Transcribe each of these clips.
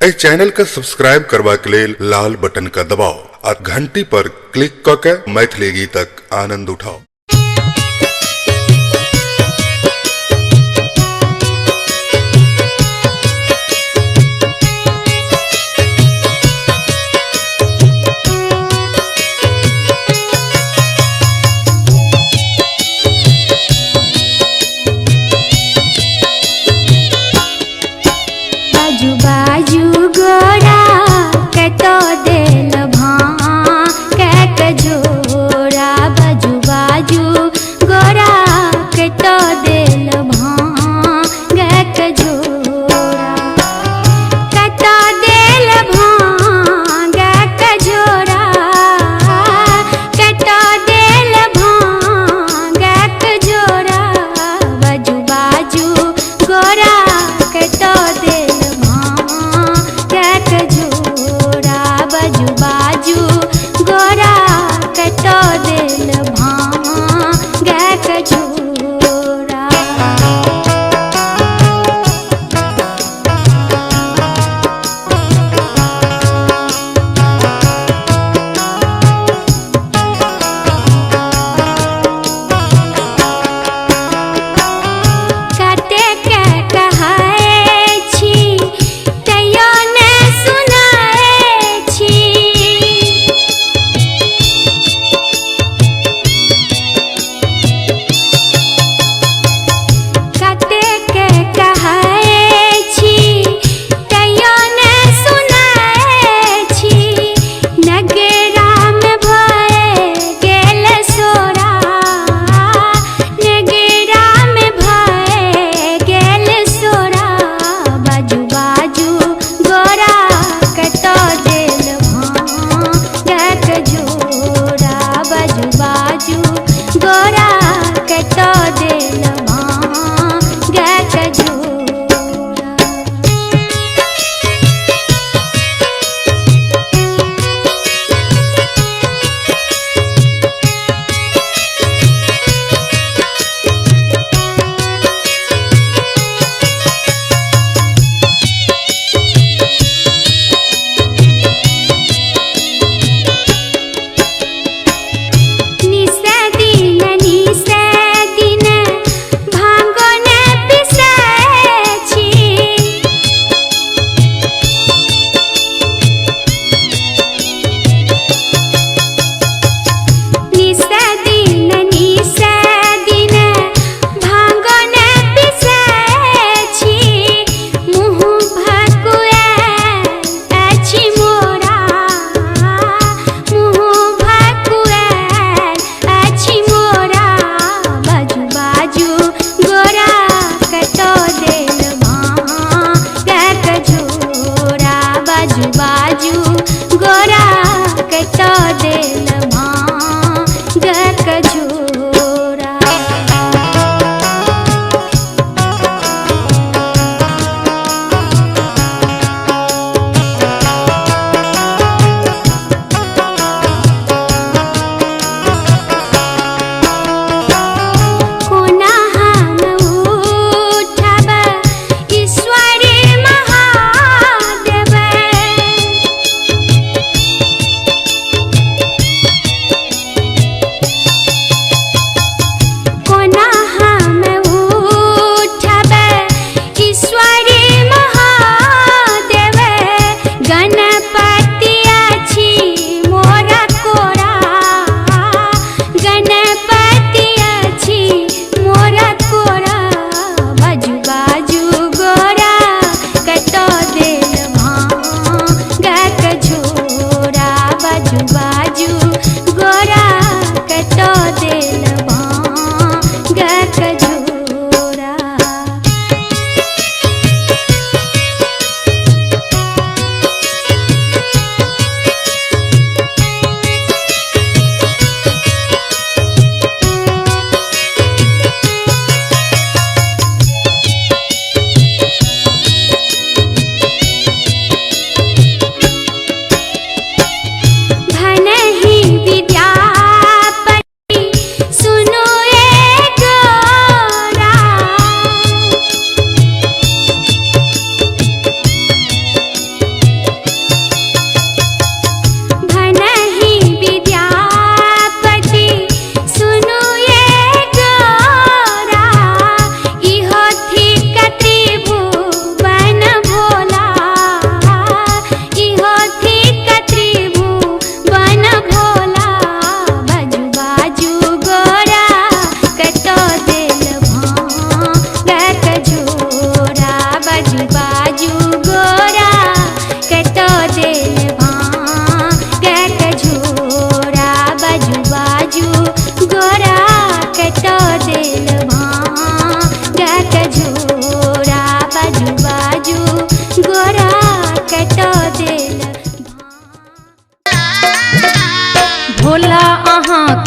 ए channel का subscribe करवा के लेल लाल बटन का दबाओ और घंटी पर क्लिक करके मैथिली गीतक आनंद उठाओ। बाजू बाजू गोरा कतो देल भां कैक जोड़ा बाजू बाजू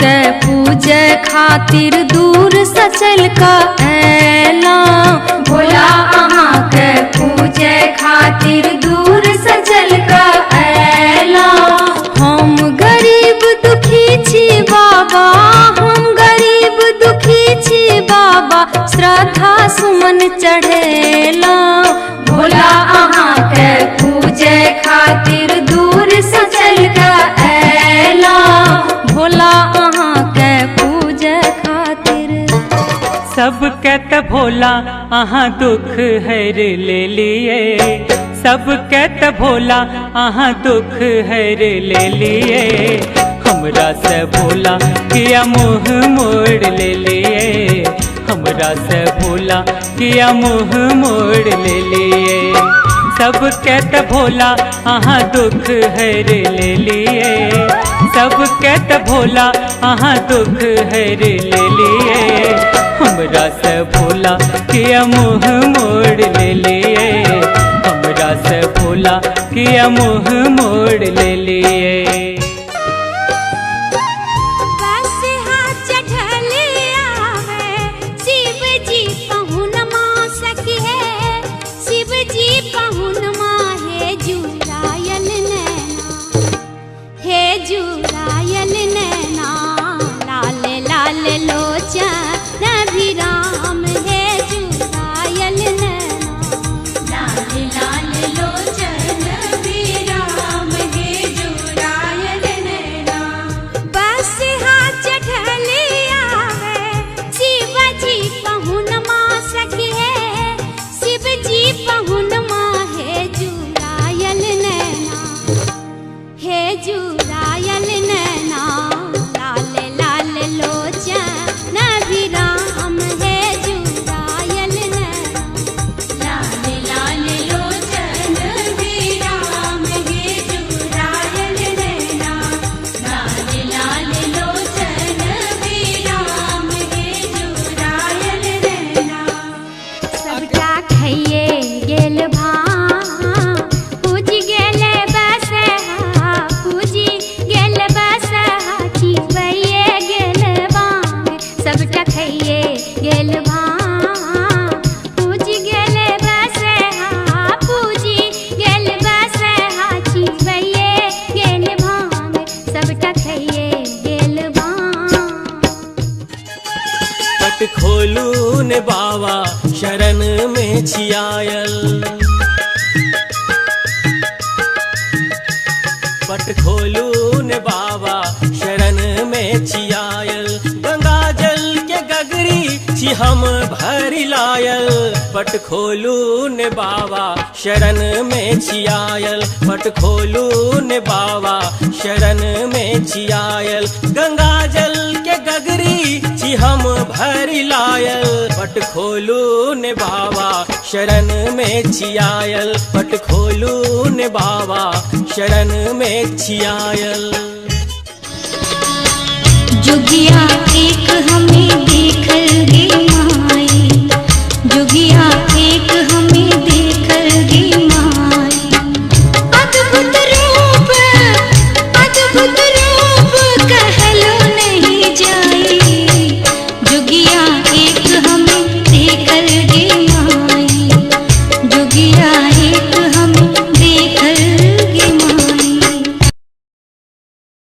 के पूजे खातिर दूर से चल का ऐला। भोला अहाँ के पूजे खातिर दूर से चल का ऐला। हम गरीब दुखी छी बाबा, हम गरीब दुखी छी बाबा, श्रद्धा सुमन चढ़ेला। भोला अहाँ के पूजे खातिर दूर से चल का ऐला। भोला अहाँ के पूजे खातिर। सब कहत भोला अहाँ दुख हर ले लिए, सब कहत भोला अहाँ दुख हर ले लिए। हमरा से भोला किया मुँह मोड़ ले लिए, हमरा से भोला किया मुँह मोड़ ले लिए। सब कहत भोला अहाँ दुख हर ले लिए, सब कहत भोला अहाँ दुख हर ले लिए। हमरा से भोला किया मुँह मोड़ ले लिए, हमरा से भोला किया मुँह मोड़ ले लिए। पट खोलू ने बाबा शरण में छियायल, पट खोलू ने बाबा शरण में छियायल। गंगा जल के गगरी छी हम भरी लायल, पट खोलू ने बाबा शरण में छियायल, पट खोलू ने बाबा शरण में छियायल। गंगा जल के गगरी छी हम भरी लायल, पट खोलू ने बाबा शरण में छियायल, पट खोलू ने बाबा शरण में छियायल। जुगिया एक हमें देख गे